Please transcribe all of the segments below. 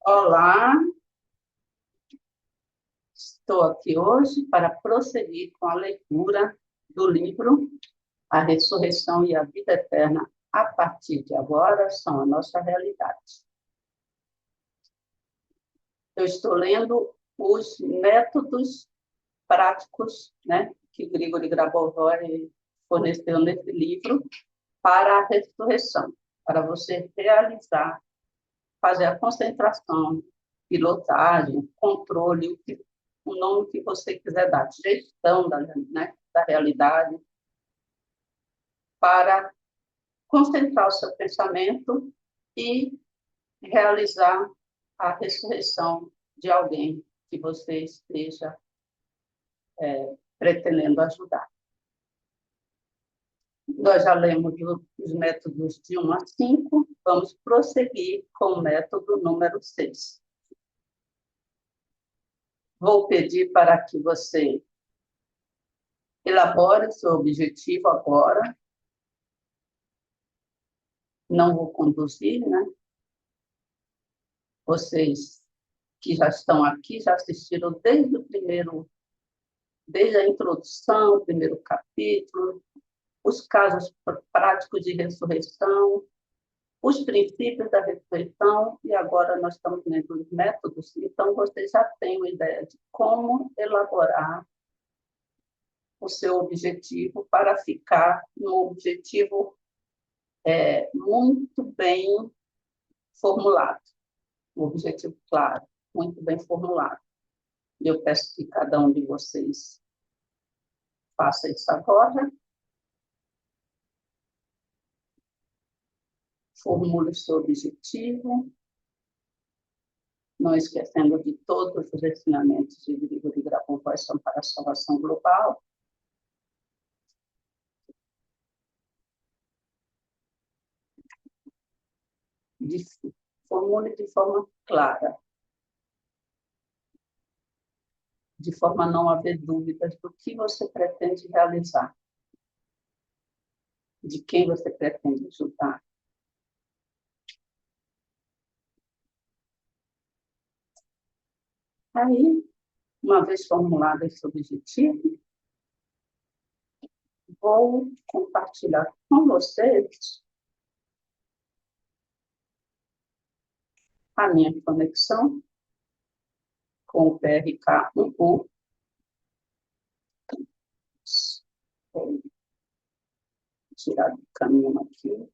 Olá, estou aqui hoje para prosseguir com a leitura do livro A Ressurreição e a Vida Eterna, a partir de agora, são a nossa realidade. Eu estou lendo os métodos práticos, né, que Grigori Grabovoi forneceu nesse livro para a ressurreição, para você realizar, fazer a concentração, pilotagem, controle, o nome que você quiser dar, gestão da realidade, para concentrar o seu pensamento e realizar a ressurreição de alguém que você esteja pretendendo ajudar. Nós já lemos os métodos de 1 a 5, vamos prosseguir com o método número 6. Vou pedir para que você elabore o seu objetivo agora. Não vou conduzir, né? Vocês que já estão aqui, já assistiram desde a introdução, o primeiro capítulo, os casos práticos de ressurreição, os princípios da ressurreição, e agora nós estamos lendo os métodos, então vocês já têm uma ideia de como elaborar o seu objetivo para ficar no objetivo muito bem formulado, um objetivo claro, muito bem formulado. E eu peço que cada um de vocês faça isso agora. Formule o seu objetivo, não esquecendo de todos os ensinamentos de Grigori Grabovoi são para a salvação global. Formule de forma clara, de forma a não haver dúvidas do que você pretende realizar, de quem você pretende ajudar. Aí, uma vez formulado esse objetivo, vou compartilhar com vocês a minha conexão com o PRK-11. Vou tirar do caminho aqui.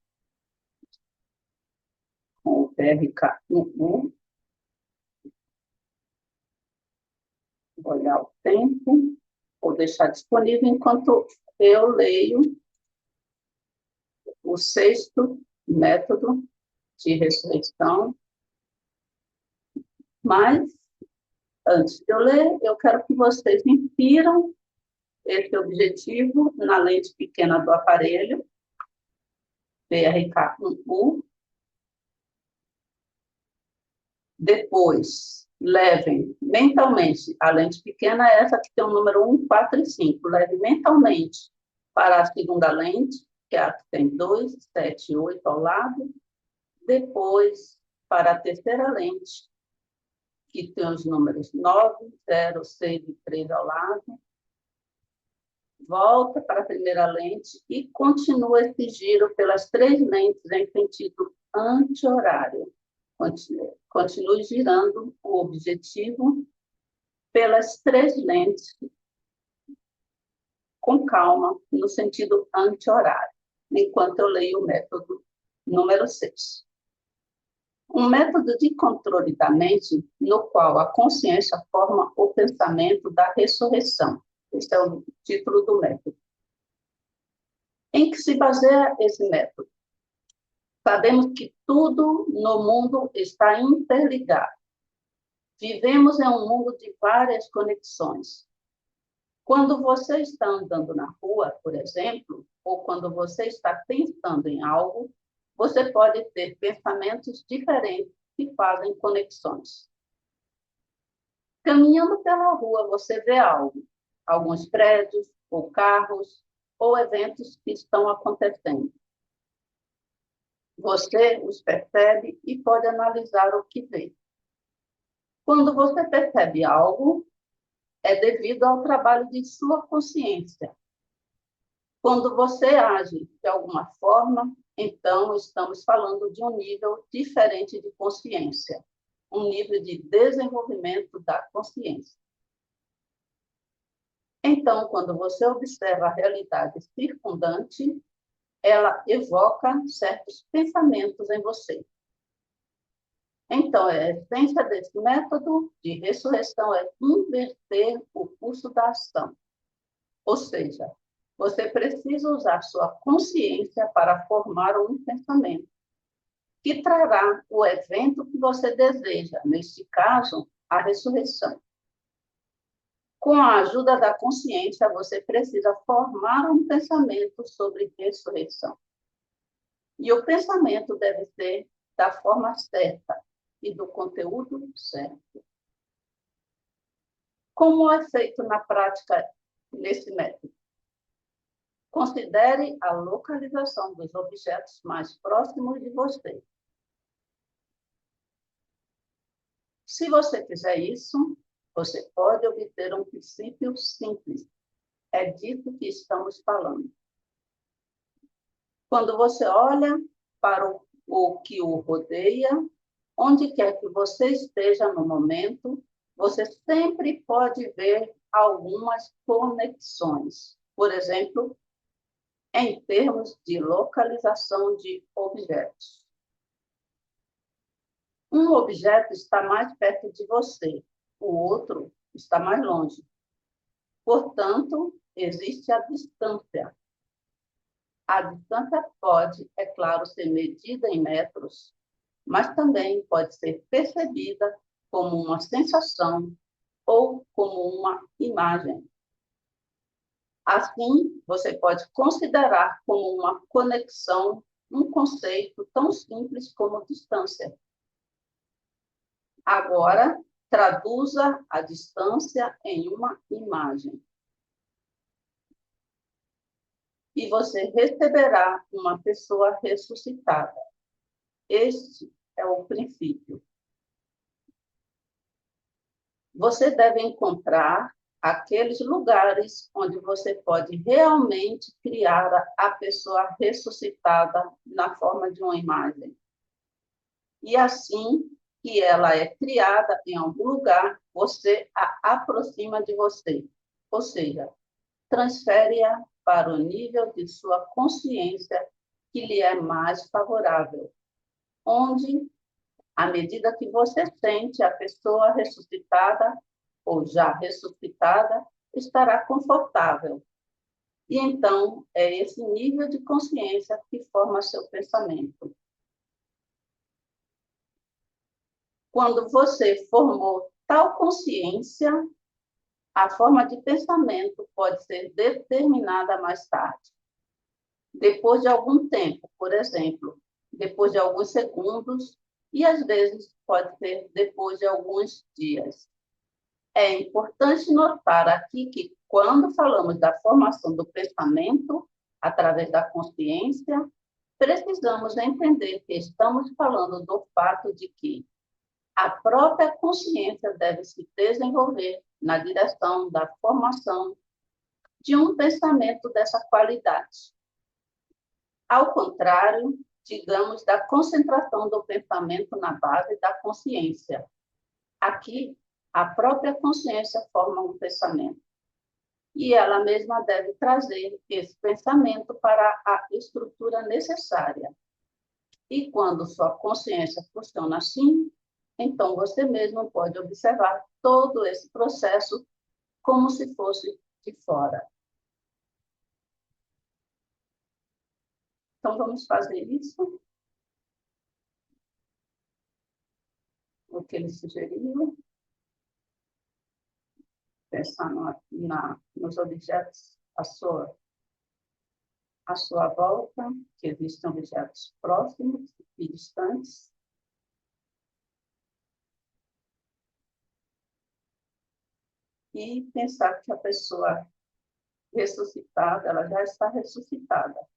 Com o PRK-11. Vou olhar o tempo. Vou deixar disponível enquanto eu leio o 6º método de ressurreição. Mas, antes de eu ler, eu quero que vocês infiram esse objetivo na lente pequena do aparelho, PRK-11. Depois, levem mentalmente a lente pequena, essa que tem o número 1, 4 e 5. Leve mentalmente para a segunda lente, que é a que tem 2, 7 e 8 ao lado. Depois, para a terceira lente, que tem os números 9, 0, 6 e 3 ao lado. Volta para a primeira lente e continua esse giro pelas 3 lentes em sentido anti-horário. Continue girando o objetivo pelas 3 lentes com calma, no sentido anti-horário, enquanto eu leio o método número 6. Um método de controle da mente no qual a consciência forma o pensamento da ressurreição. Esse é o título do método. Em que se baseia esse método? Sabemos que tudo no mundo está interligado. Vivemos em um mundo de várias conexões. Quando você está andando na rua, por exemplo, ou quando você está pensando em algo, você pode ter pensamentos diferentes que fazem conexões. Caminhando pela rua, você vê algo, alguns prédios, ou carros, ou eventos que estão acontecendo. Você os percebe e pode analisar o que vê. Quando você percebe algo, é devido ao trabalho de sua consciência. Quando você age de alguma forma, então estamos falando de um nível diferente de consciência, um nível de desenvolvimento da consciência. Então, quando você observa a realidade circundante, ela evoca certos pensamentos em você. Então, a essência desse método de ressurreição é inverter o curso da ação. Ou seja, você precisa usar sua consciência para formar um pensamento que trará o evento que você deseja, neste caso, a ressurreição. Com a ajuda da consciência, você precisa formar um pensamento sobre ressurreição. E o pensamento deve ser da forma certa e do conteúdo certo. Como é feito na prática nesse método? Considere a localização dos objetos mais próximos de você. Se você fizer isso, você pode obter um princípio simples. É disso que estamos falando. Quando você olha para o que o rodeia, onde quer que você esteja no momento, você sempre pode ver algumas conexões. Por exemplo, em termos de localização de objetos. Um objeto está mais perto de você, o outro está mais longe. Portanto, existe a distância. A distância pode, é claro, ser medida em metros, mas também pode ser percebida como uma sensação ou como uma imagem. Assim, você pode considerar como uma conexão um conceito tão simples como distância. Agora, traduza a distância em uma imagem. E você receberá uma pessoa ressuscitada. Este é o princípio. Você deve encontrar aqueles lugares onde você pode realmente criar a pessoa ressuscitada na forma de uma imagem. E assim que ela é criada em algum lugar, você a aproxima de você. Ou seja, transfere-a para o nível de sua consciência que lhe é mais favorável, onde, à medida que você sente a pessoa ressuscitada ou já ressuscitada, estará confortável. E então, é esse nível de consciência que forma seu pensamento. Quando você formou tal consciência, a forma de pensamento pode ser determinada mais tarde. Depois de algum tempo, por exemplo, depois de alguns segundos, e às vezes pode ser depois de alguns dias. É importante notar aqui que, quando falamos da formação do pensamento, através da consciência, precisamos entender que estamos falando do fato de que a própria consciência deve se desenvolver na direção da formação de um pensamento dessa qualidade. Ao contrário, digamos, da concentração do pensamento na base da consciência. Aqui, a própria consciência forma um pensamento. E ela mesma deve trazer esse pensamento para a estrutura necessária. E quando sua consciência funciona assim, então você mesmo pode observar todo esse processo como se fosse de fora. Então, vamos fazer isso. O que ele sugeriu. Pensar nos objetos à sua volta, que existem objetos próximos e distantes. E pensar que a pessoa ressuscitada, ela já está ressuscitada,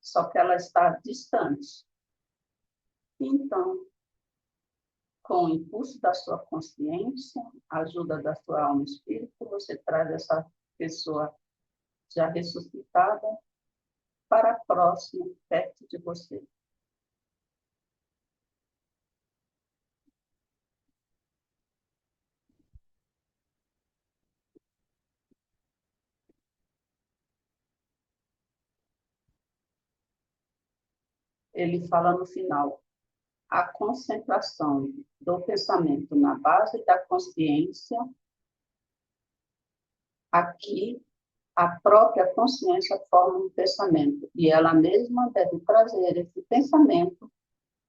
só que ela está distante. Então, com o impulso da sua consciência, a ajuda da sua alma e espírito, você traz essa pessoa já ressuscitada para próximo, perto de você. Ele fala no final, a concentração do pensamento na base da consciência, aqui a própria consciência forma um pensamento, e ela mesma deve trazer esse pensamento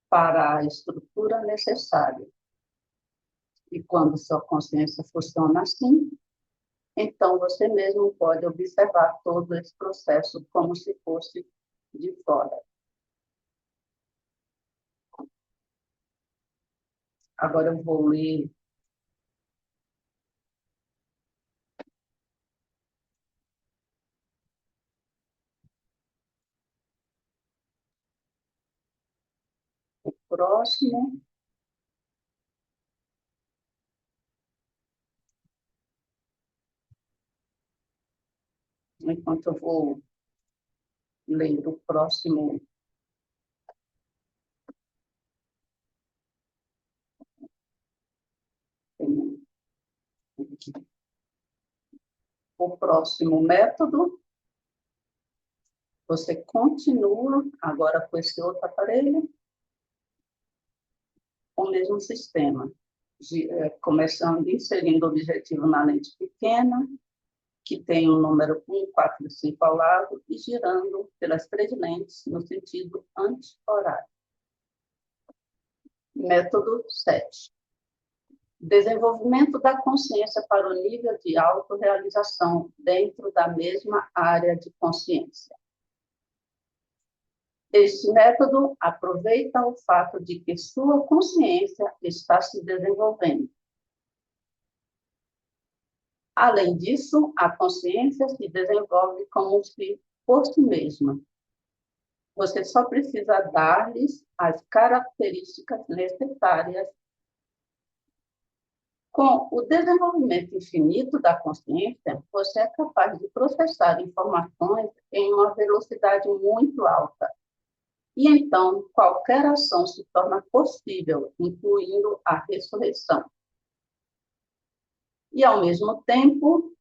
para a estrutura necessária. E quando sua consciência funciona assim, então você mesmo pode observar todo esse processo como se fosse de fora. Agora eu vou ler o próximo. Enquanto eu vou ler o próximo. O próximo método, você continua agora com esse outro aparelho, com o mesmo sistema, começando inserindo o objetivo na lente pequena, que tem o número 1, 4 e 5 ao lado, e girando pelas 3 lentes no sentido anti-horário. Método 7. Desenvolvimento da consciência para o nível de autorrealização dentro da mesma área de consciência. Este método aproveita o fato de que sua consciência está se desenvolvendo. Além disso, a consciência se desenvolve como se por si mesma. Você só precisa dar-lhes as características necessárias. Com o desenvolvimento infinito da consciência, você é capaz de processar informações em uma velocidade muito alta. E então, qualquer ação se torna possível, incluindo a ressurreição. E, ao mesmo tempo,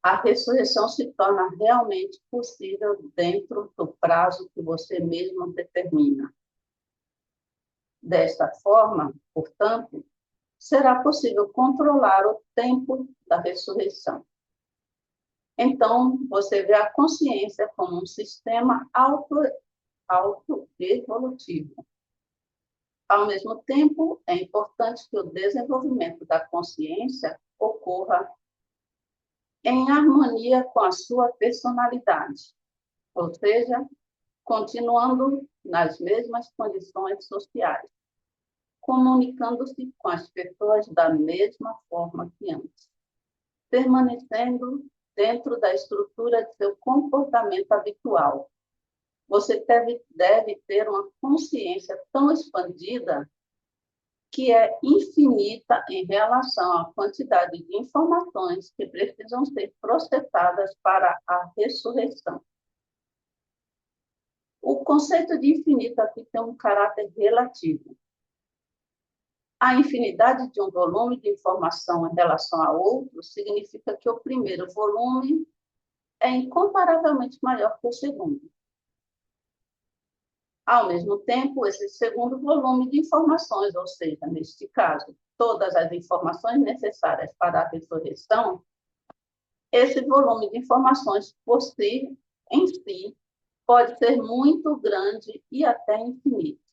a ressurreição se torna realmente possível dentro do prazo que você mesmo determina. Desta forma, portanto, será possível controlar o tempo da ressurreição. Então, você vê a consciência como um sistema autoevolutivo. Ao mesmo tempo, é importante que o desenvolvimento da consciência ocorra em harmonia com a sua personalidade, ou seja, continuando nas mesmas condições sociais, comunicando-se com as pessoas da mesma forma que antes, permanecendo dentro da estrutura de seu comportamento habitual. Você deve ter uma consciência tão expandida que é infinita em relação à quantidade de informações que precisam ser processadas para a ressurreição. O conceito de infinito aqui tem um caráter relativo. A infinidade de um volume de informação em relação a outro significa que o primeiro volume é incomparavelmente maior que o segundo. Ao mesmo tempo, esse segundo volume de informações, ou seja, neste caso, todas as informações necessárias para a ressurreição, esse volume de informações por si, em si, pode ser muito grande e até infinito.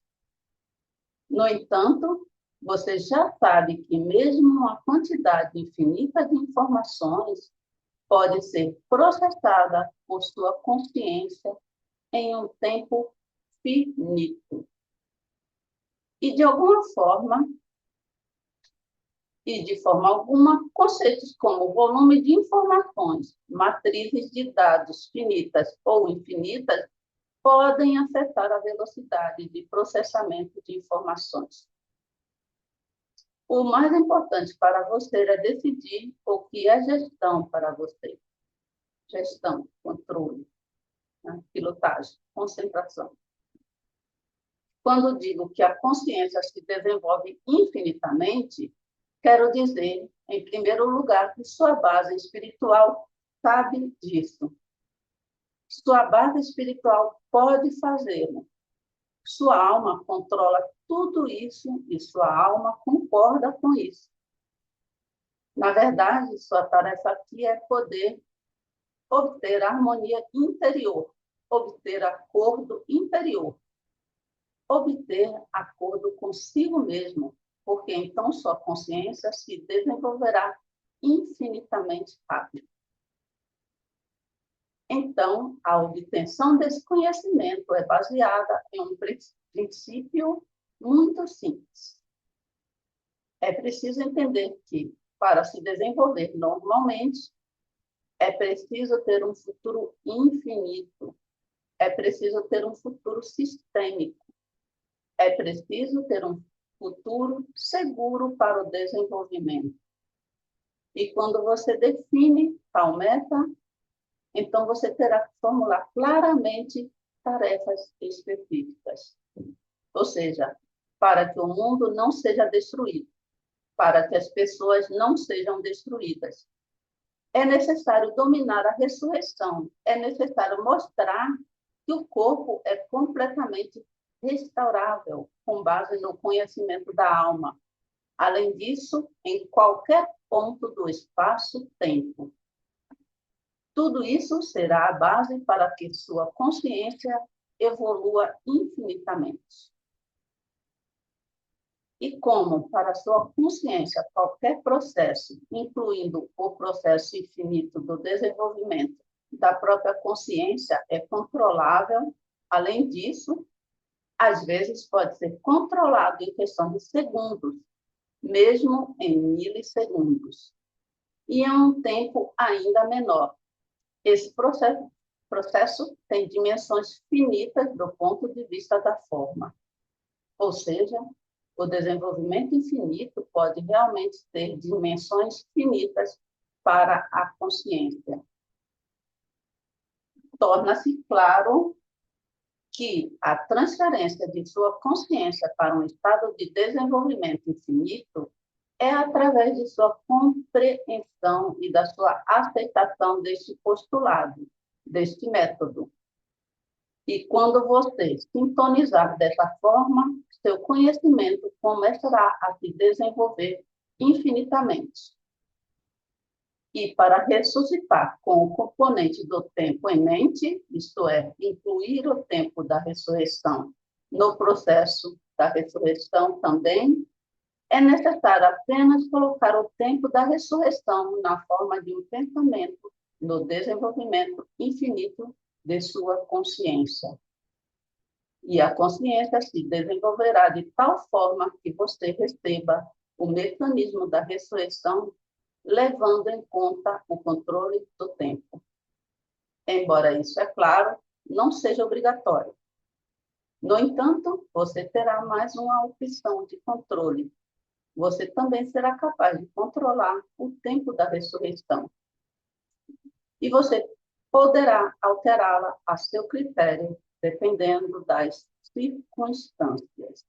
No entanto, você já sabe que mesmo uma quantidade infinita de informações pode ser processada por sua consciência em um tempo finito. E de forma alguma, conceitos como volume de informações, matrizes de dados finitas ou infinitas, podem afetar a velocidade de processamento de informações. O mais importante para você é decidir o que é gestão para você. Gestão, controle, né? Pilotagem, concentração. Quando digo que a consciência se desenvolve infinitamente, quero dizer, em primeiro lugar, que sua base espiritual sabe disso. Sua base espiritual pode fazê-lo. Sua alma controla tudo isso e sua alma concorda com isso. Na verdade, sua tarefa aqui é poder obter harmonia interior, obter acordo interior, obter acordo consigo mesmo, porque então sua consciência se desenvolverá infinitamente rápido. Então, a obtenção desse conhecimento é baseada em um princípio muito simples. É preciso entender que, para se desenvolver normalmente, é preciso ter um futuro infinito, é preciso ter um futuro sistêmico, é preciso ter um futuro seguro para o desenvolvimento. E quando você define tal meta, então você terá que formular claramente tarefas específicas. Ou seja, para que o mundo não seja destruído, para que as pessoas não sejam destruídas. É necessário dominar a ressurreição, é necessário mostrar que o corpo é completamente restaurável, com base no conhecimento da alma. Além disso, em qualquer ponto do espaço-tempo. Tudo isso será a base para que sua consciência evolua infinitamente. E como, para sua consciência, qualquer processo, incluindo o processo infinito do desenvolvimento da própria consciência, é controlável, além disso, às vezes pode ser controlado em questão de segundos, mesmo em milissegundos, e em um tempo ainda menor. Esse processo tem dimensões finitas do ponto de vista da forma, ou seja, o desenvolvimento infinito pode realmente ter dimensões finitas para a consciência. Torna-se claro que a transferência de sua consciência para um estado de desenvolvimento infinito é através de sua compreensão e da sua aceitação deste postulado, deste método. E quando você sintonizar dessa forma, seu conhecimento começará a se desenvolver infinitamente. E para ressuscitar com o componente do tempo em mente, isto é, incluir o tempo da ressurreição no processo da ressurreição também, é necessário apenas colocar o tempo da ressurreição na forma de um pensamento no desenvolvimento infinito de sua consciência. E a consciência se desenvolverá de tal forma que você receba o mecanismo da ressurreição, levando em conta o controle do tempo. Embora isso, é claro, não seja obrigatório. No entanto, você terá mais uma opção de controle. Você também será capaz de controlar o tempo da ressurreição. E você poderá alterá-la a seu critério, dependendo das circunstâncias.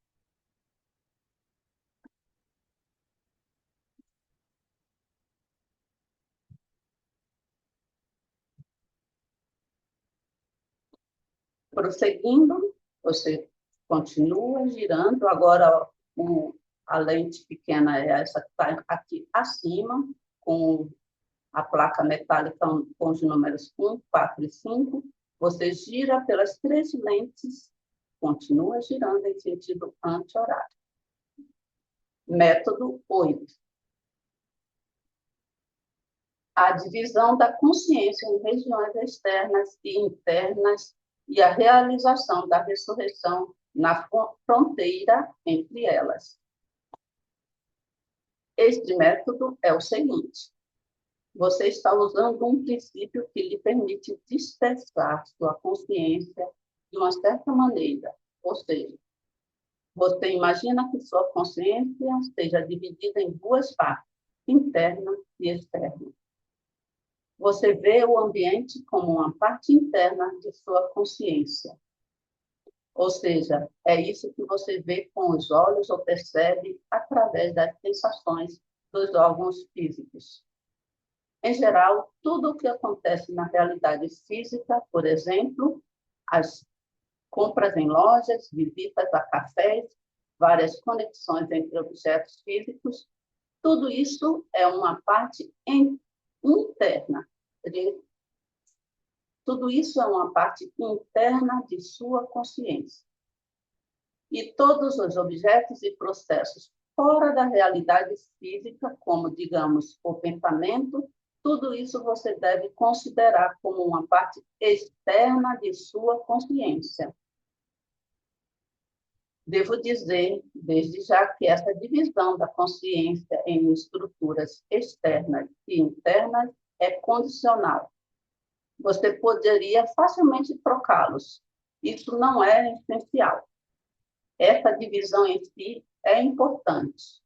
Prosseguindo, você continua girando. Agora, a lente pequena é essa que está aqui acima, com a placa metálica com os números 1, 4 e 5. Você gira pelas 3 lentes, continua girando em sentido anti-horário. Método 8. A divisão da consciência em regiões externas e internas e a realização da ressurreição na fronteira entre elas. Este método é o seguinte: você está usando um princípio que lhe permite dispersar sua consciência de uma certa maneira, ou seja, Você imagina que sua consciência esteja dividida em duas partes, interna e externa. Você vê o ambiente como uma parte interna de sua consciência. Ou seja, é isso que você vê com os olhos ou percebe através das sensações dos órgãos físicos. Em geral, tudo o que acontece na realidade física, por exemplo, as compras em lojas, visitas a cafés, várias conexões entre objetos físicos, tudo isso é uma parte interna. Tudo isso é uma parte interna de sua consciência. E todos os objetos e processos fora da realidade física, como, digamos, o pensamento, tudo isso você deve considerar como uma parte externa de sua consciência. Devo dizer, desde já, que essa divisão da consciência em estruturas externas e internas é condicional. Você poderia facilmente trocá-los. Isso não é essencial. Essa divisão em si é importante.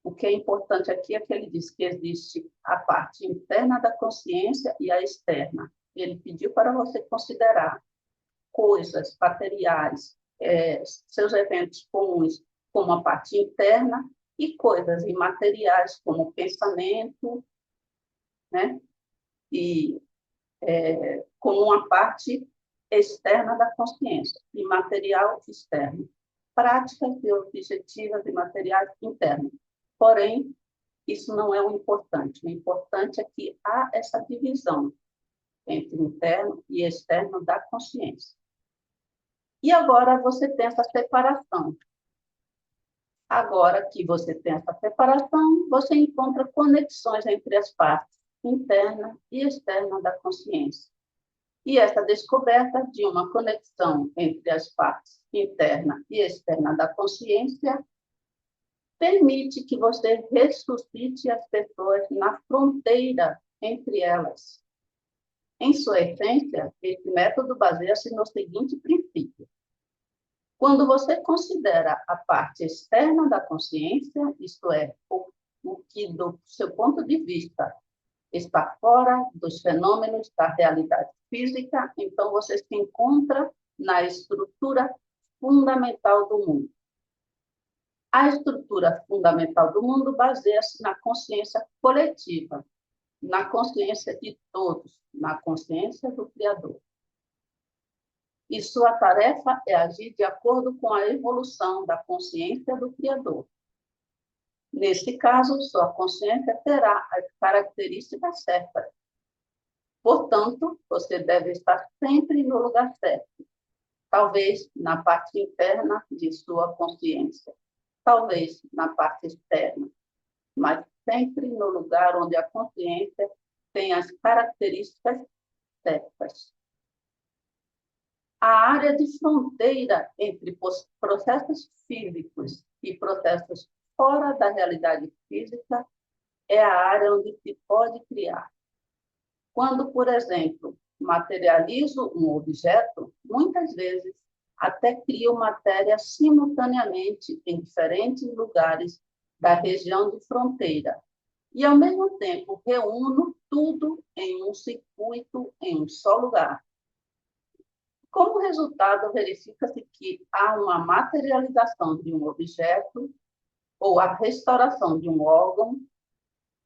O que é importante aqui é que ele diz que existe a parte interna da consciência e a externa. Ele pediu para você considerar coisas, materiais, seus eventos comuns como a parte interna e coisas imateriais como pensamento, né? E como uma parte externa da consciência, imaterial externo. Práticas e objetivas e materiais internos. Porém, isso não é o importante. O importante é que há essa divisão entre interno e externo da consciência. E agora você tem essa separação. Agora que você tem essa separação, você encontra conexões entre as partes interna e externa da consciência. E essa descoberta de uma conexão entre as partes interna e externa da consciência permite que você ressuscite as pessoas na fronteira entre elas. Em sua essência, esse método baseia-se no seguinte princípio. Quando você considera a parte externa da consciência, isto é, o que, do seu ponto de vista, está fora dos fenômenos da realidade física, então você se encontra na estrutura fundamental do mundo. A estrutura fundamental do mundo baseia-se na consciência coletiva, na consciência de todos, na consciência do Criador. E sua tarefa é agir de acordo com a evolução da consciência do Criador. Neste caso, sua consciência terá as características certas. Portanto, você deve estar sempre no lugar certo, talvez na parte interna de sua consciência, talvez na parte externa, mas sempre no lugar onde a consciência tem as características certas. A área de fronteira entre processos físicos e processos fora da realidade física é a área onde se pode criar. Quando, por exemplo, materializo um objeto, muitas vezes até crio matéria simultaneamente em diferentes lugares da região de fronteira e, ao mesmo tempo, reúno tudo em um circuito, em um só lugar. Como resultado, verifica-se que há uma materialização de um objeto, ou a restauração de um órgão,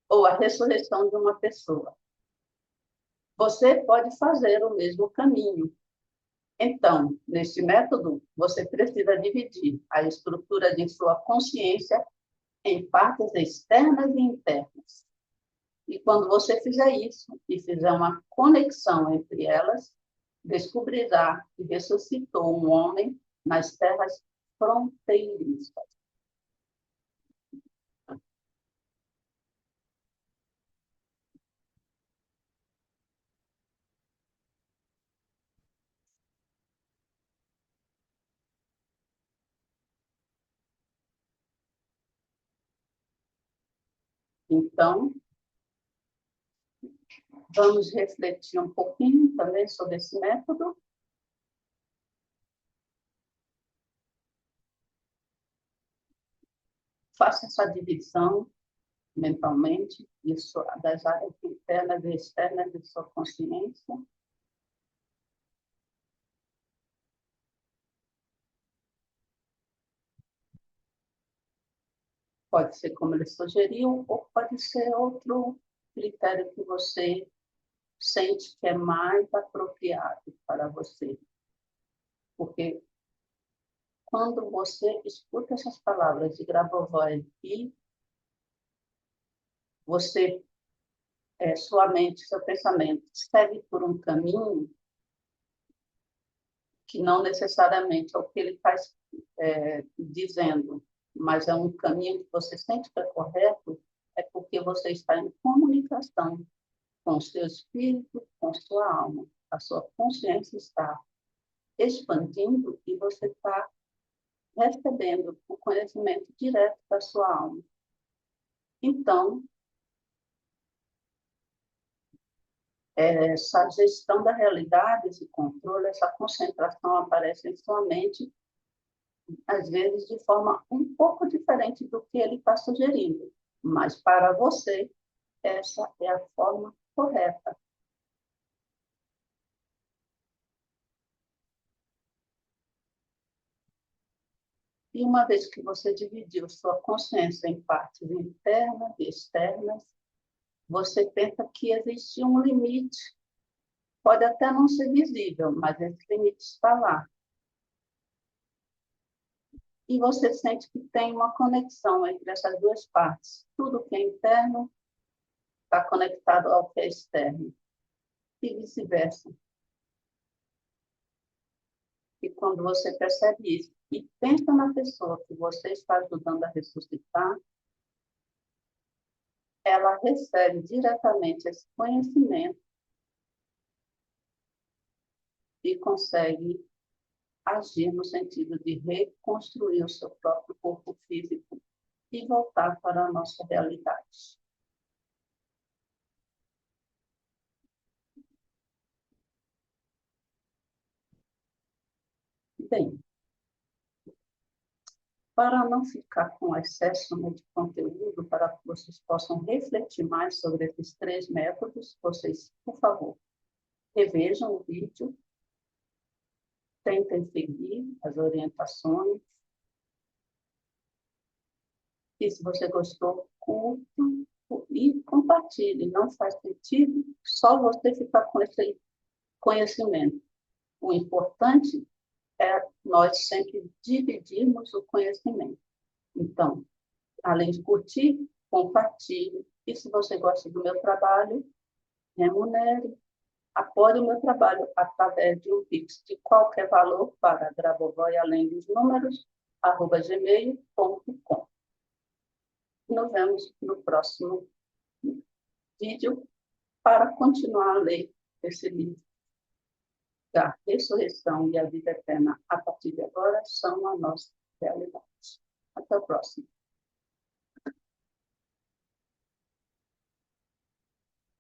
ou a ressurreição de uma pessoa. Você pode fazer o mesmo caminho. Então, neste método, você precisa dividir a estrutura de sua consciência em partes externas e internas. E quando você fizer isso e fizer uma conexão entre elas, descobrirá que ressuscitou um homem nas terras fronteiriças. Então, vamos refletir um pouquinho também sobre esse método. faça essa divisão mentalmente das áreas internas e externas de sua consciência. Pode ser como ele sugeriu, ou pode ser outro critério que você sente que é mais apropriado para você. Porque quando você escuta essas palavras de Grabovoi e você, sua mente, seu pensamento segue por um caminho que não necessariamente é o que ele está dizendo, mas é um caminho que você sente que é correto, é porque você está em comunicação com o seu espírito, com a sua alma. A sua consciência está expandindo e você está recebendo o conhecimento direto da sua alma. Então, essa gestão da realidade, esse controle, essa concentração aparece em sua mente, às vezes de forma um pouco diferente do que ele está sugerindo, mas para você, essa é a forma correta. E uma vez que você dividiu sua consciência em partes internas e externas, você pensa que existe um limite. Pode até não ser visível, mas esse limite está lá. E você sente que tem uma conexão entre essas duas partes. Tudo que é interno está conectado ao que é externo. E vice-versa. E quando você percebe isso e pensa na pessoa que você está ajudando a ressuscitar, ela recebe diretamente esse conhecimento e consegue agir no sentido de reconstruir o seu próprio corpo físico e voltar para a nossa realidade. Bem, para não ficar com excesso de conteúdo, para que vocês possam refletir mais sobre esses 3 métodos, vocês, por favor, revejam o vídeo, tentem seguir as orientações, e se você gostou, curta e compartilhe. Não faz sentido só você ficar com esse conhecimento. O importante é nós sempre dividirmos o conhecimento. Então, além de curtir, compartilhe. E se você gosta do meu trabalho, remunere. Apoie o meu trabalho através de um Pix de qualquer valor para Grabovoi, além dos números, @gmail.com. Nos vemos no próximo vídeo para continuar a ler esse livro. A ressurreição e a vida eterna, a partir de agora, são a nossa realidade. Até o próximo.